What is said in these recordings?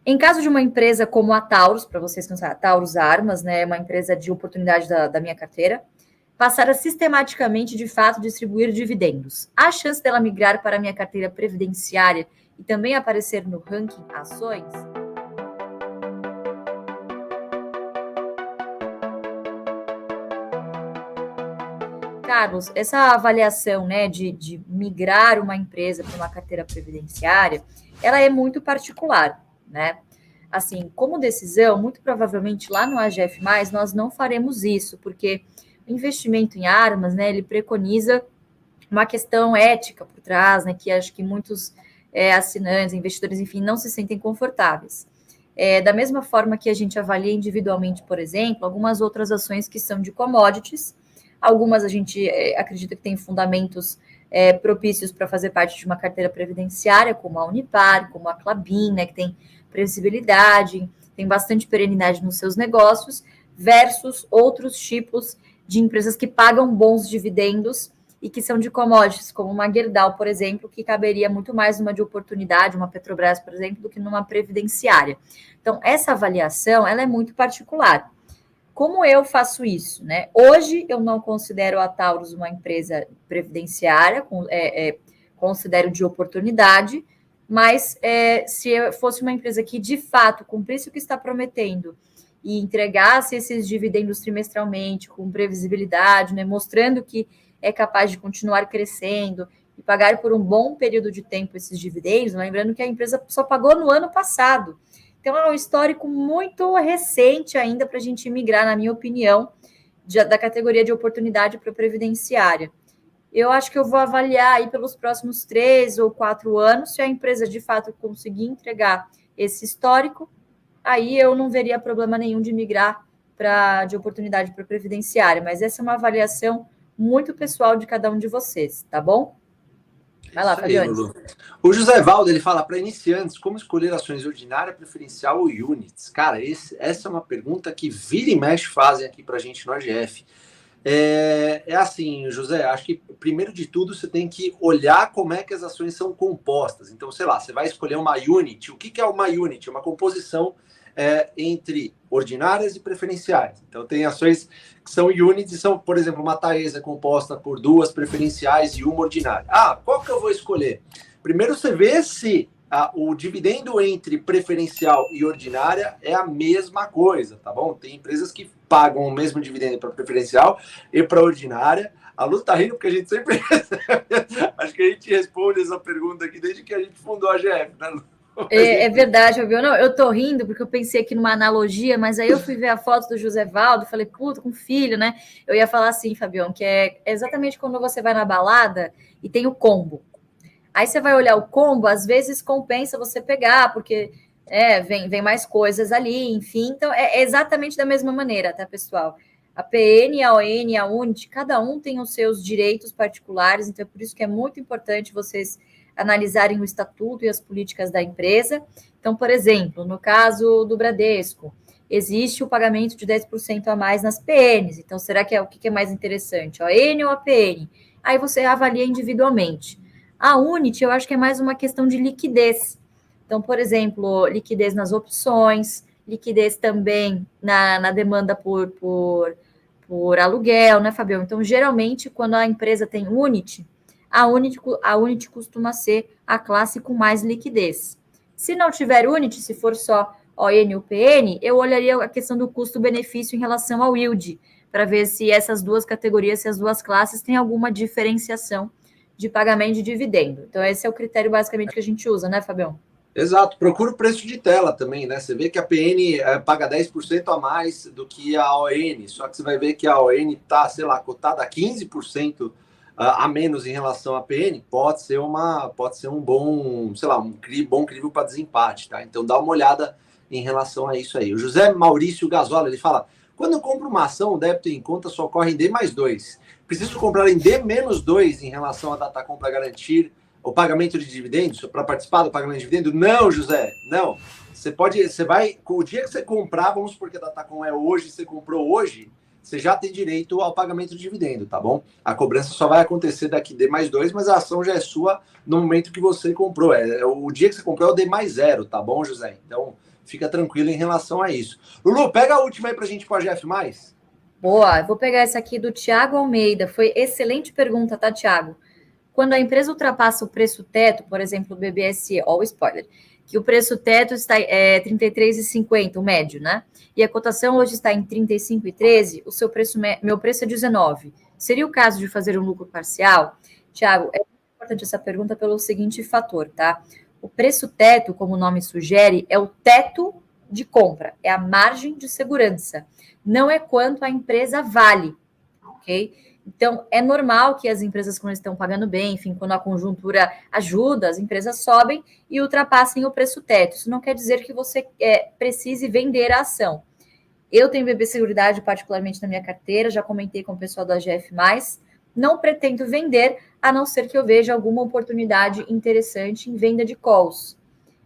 Em caso de uma empresa como a Taurus, para vocês que não sabem, a Taurus Armas, né, uma empresa de oportunidade da minha carteira, passar a sistematicamente, de fato, distribuir dividendos. Há chance dela migrar para a minha carteira previdenciária e também aparecer no ranking ações? Carlos, essa avaliação, né, de migrar uma empresa para uma carteira previdenciária, ela é muito particular, né? Assim, como decisão, muito provavelmente lá no AGF+, nós não faremos isso, porque o investimento em armas, né, ele preconiza uma questão ética por trás, né, que acho que muitos assinantes, investidores, enfim, não se sentem confortáveis. Da mesma forma que a gente avalia individualmente, por exemplo, algumas outras ações que são de commodities, algumas a gente acredita que tem fundamentos propícios para fazer parte de uma carteira previdenciária, como a Unipar, como a Klabin, né, que tem previsibilidade, tem bastante perenidade nos seus negócios, versus outros tipos de empresas que pagam bons dividendos e que são de commodities, como uma Gerdau, por exemplo, que caberia muito mais numa de oportunidade, uma Petrobras, por exemplo, do que numa previdenciária. Então, essa avaliação, ela é muito particular. Como eu faço isso, né? Hoje, eu não considero a Taurus uma empresa previdenciária, considero de oportunidade, mas se eu fosse uma empresa que, de fato, cumprisse o que está prometendo e entregasse esses dividendos trimestralmente, com previsibilidade, né, mostrando que é capaz de continuar crescendo e pagar por um bom período de tempo esses dividendos, lembrando que a empresa só pagou no ano passado. Então, é um histórico muito recente ainda para a gente migrar, na minha opinião, da categoria de oportunidade para a previdenciária. Eu acho que eu vou avaliar aí pelos próximos 3 ou 4 anos, se a empresa de fato conseguir entregar esse histórico, aí eu não veria problema nenhum de migrar de oportunidade para previdenciária, mas essa é uma avaliação muito pessoal de cada um de vocês, tá bom? Vai lá, Fabiane. O José Valdo, ele fala, para iniciantes, como escolher ações ordinária, preferencial ou units? Cara, essa é uma pergunta que vira e mexe fazem aqui para a gente no AGF. Assim, José, acho que primeiro de tudo você tem que olhar como é que as ações são compostas. Então, sei lá, você vai escolher uma unit. O que é uma unit? É uma composição entre ordinárias e preferenciais. Então, tem ações que são units e são, por exemplo, uma Taesa composta por 2 preferenciais e 1 ordinária. Qual que eu vou escolher? Primeiro você vê se o dividendo entre preferencial e ordinária é a mesma coisa, tá bom? Tem empresas que pagam o mesmo dividendo para preferencial e para ordinária. A Lu tá rindo porque a gente sempre acho que a gente responde essa pergunta aqui desde que a gente fundou a GF, né, Lu? É verdade, Fabio. Não, eu tô rindo porque eu pensei aqui numa analogia, mas aí eu fui ver a foto do José Valdo, falei, puta, com filho, né? Eu ia falar assim, Fabião, que é exatamente quando você vai na balada e tem o combo. Aí você vai olhar o combo, às vezes compensa você pegar, porque vem mais coisas ali, enfim. Então, é exatamente da mesma maneira, tá, pessoal? A PN, a ON, a UNIT, cada um tem os seus direitos particulares, então é por isso que é muito importante vocês analisarem o estatuto e as políticas da empresa. Então, por exemplo, no caso do Bradesco, existe o pagamento de 10% a mais nas PNs. Então, será que o que é mais interessante, a ON ou a PN? Aí você avalia individualmente. A Unity, eu acho que é mais uma questão de liquidez. Então, por exemplo, liquidez nas opções, liquidez também na demanda por aluguel, né, Fabião? Então, geralmente, quando a empresa tem Unity, a Unity costuma ser a classe com mais liquidez. Se não tiver Unity, se for só ON ou PN, eu olharia a questão do custo-benefício em relação ao yield, para ver se essas duas categorias, se as duas classes têm alguma diferenciação de pagamento de dividendo. Então, esse é o critério basicamente que a gente usa, né, Fabião? Exato, procura o preço de tela também, né? Você vê que a PN paga 10% a mais do que a ON, só que você vai ver que a ON está, sei lá, cotada a 15% a menos em relação à PN, pode ser um bom, sei lá, bom crivo para desempate, tá? Então dá uma olhada em relação a isso aí. O José Maurício Gasola, ele fala, quando eu compro uma ação, o débito em conta só ocorre em D+2. Preciso comprar em D-2 em relação à Datacom para garantir o pagamento de dividendos, para participar do pagamento de dividendo? Não, José, não. Você vai, o dia que você comprar, vamos supor que a Datacom é hoje, você comprou hoje, você já tem direito ao pagamento de dividendo, tá bom? A cobrança só vai acontecer daqui D+2, mas a ação já é sua no momento que você comprou. O dia que você comprou é o D+0, tá bom, José? Então, fica tranquilo em relação a isso. Lulu, pega a última aí para a gente ir para a GF+. Boa, eu vou pegar essa aqui do Tiago Almeida. Foi excelente pergunta, tá, Tiago? Quando a empresa ultrapassa o preço teto, por exemplo, o BBSE, ó, o spoiler, que o preço teto está R$ 33,50, o médio, né? E a cotação hoje está em R$ 35,13, o seu preço, meu preço é 19. Seria o caso de fazer um lucro parcial? Tiago, é importante essa pergunta pelo seguinte fator, tá? O preço teto, como o nome sugere, é o teto de compra, é a margem de segurança, não é quanto a empresa vale, ok? Então, é normal que as empresas, quando estão pagando bem, enfim, quando a conjuntura ajuda, as empresas sobem e ultrapassem o preço teto. Isso não quer dizer que você precise vender a ação. Eu tenho BB Seguridade particularmente na minha carteira, já comentei com o pessoal da GF+, não pretendo vender, a não ser que eu veja alguma oportunidade interessante em venda de calls.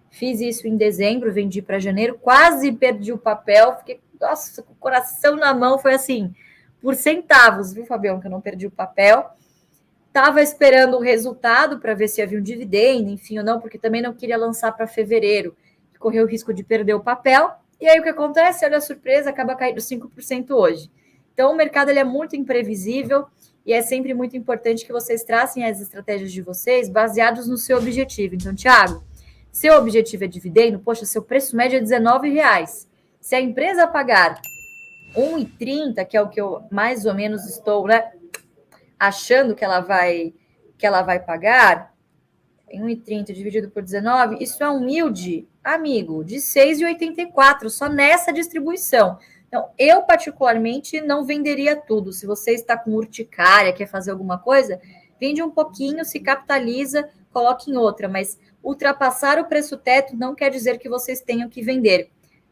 Fiz isso em dezembro, vendi para janeiro, quase perdi o papel, fiquei, nossa, com o coração na mão, foi assim, por centavos, viu, Fabião, que eu não perdi o papel. Estava esperando o resultado para ver se havia um dividendo, enfim, ou não, porque também não queria lançar para fevereiro, correu o risco de perder o papel. E aí o que acontece? Olha a surpresa, acaba caindo 5% hoje. Então o mercado ele é muito imprevisível e é sempre muito importante que vocês tracem as estratégias de vocês baseados no seu objetivo. Então, Thiago, seu objetivo é dividendo, poxa, seu preço médio é R$19. Se a empresa pagar 1,30, que é o que eu mais ou menos estou, né, achando que ela vai pagar, 1,30 dividido por 19, isso é um yield, amigo, de 6,84, só nessa distribuição. Então, eu particularmente não venderia tudo. Se você está com urticária, quer fazer alguma coisa, vende um pouquinho, se capitaliza, coloque em outra, mas ultrapassar o preço teto não quer dizer que vocês tenham que vender.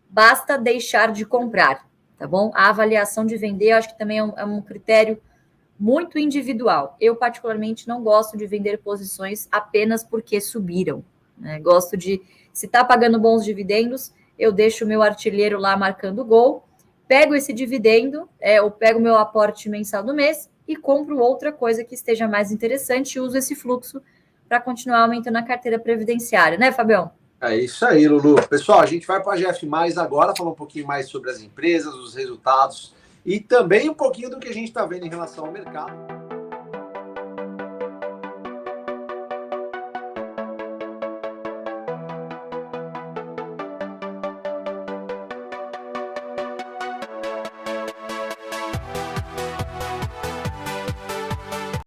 Basta deixar de comprar, tá bom? A avaliação de vender, eu acho que também é um critério muito individual. Eu, particularmente, não gosto de vender posições apenas porque subiram, né? Gosto de, se está pagando bons dividendos, eu deixo o meu artilheiro lá marcando gol, pego esse dividendo, ou pego o meu aporte mensal do mês e compro outra coisa que esteja mais interessante e uso esse fluxo para continuar aumentando a carteira previdenciária, né, Fabião? É isso aí, Lulu. Pessoal, a gente vai para a GF+, agora, falar um pouquinho mais sobre as empresas, os resultados e também um pouquinho do que a gente está vendo em relação ao mercado.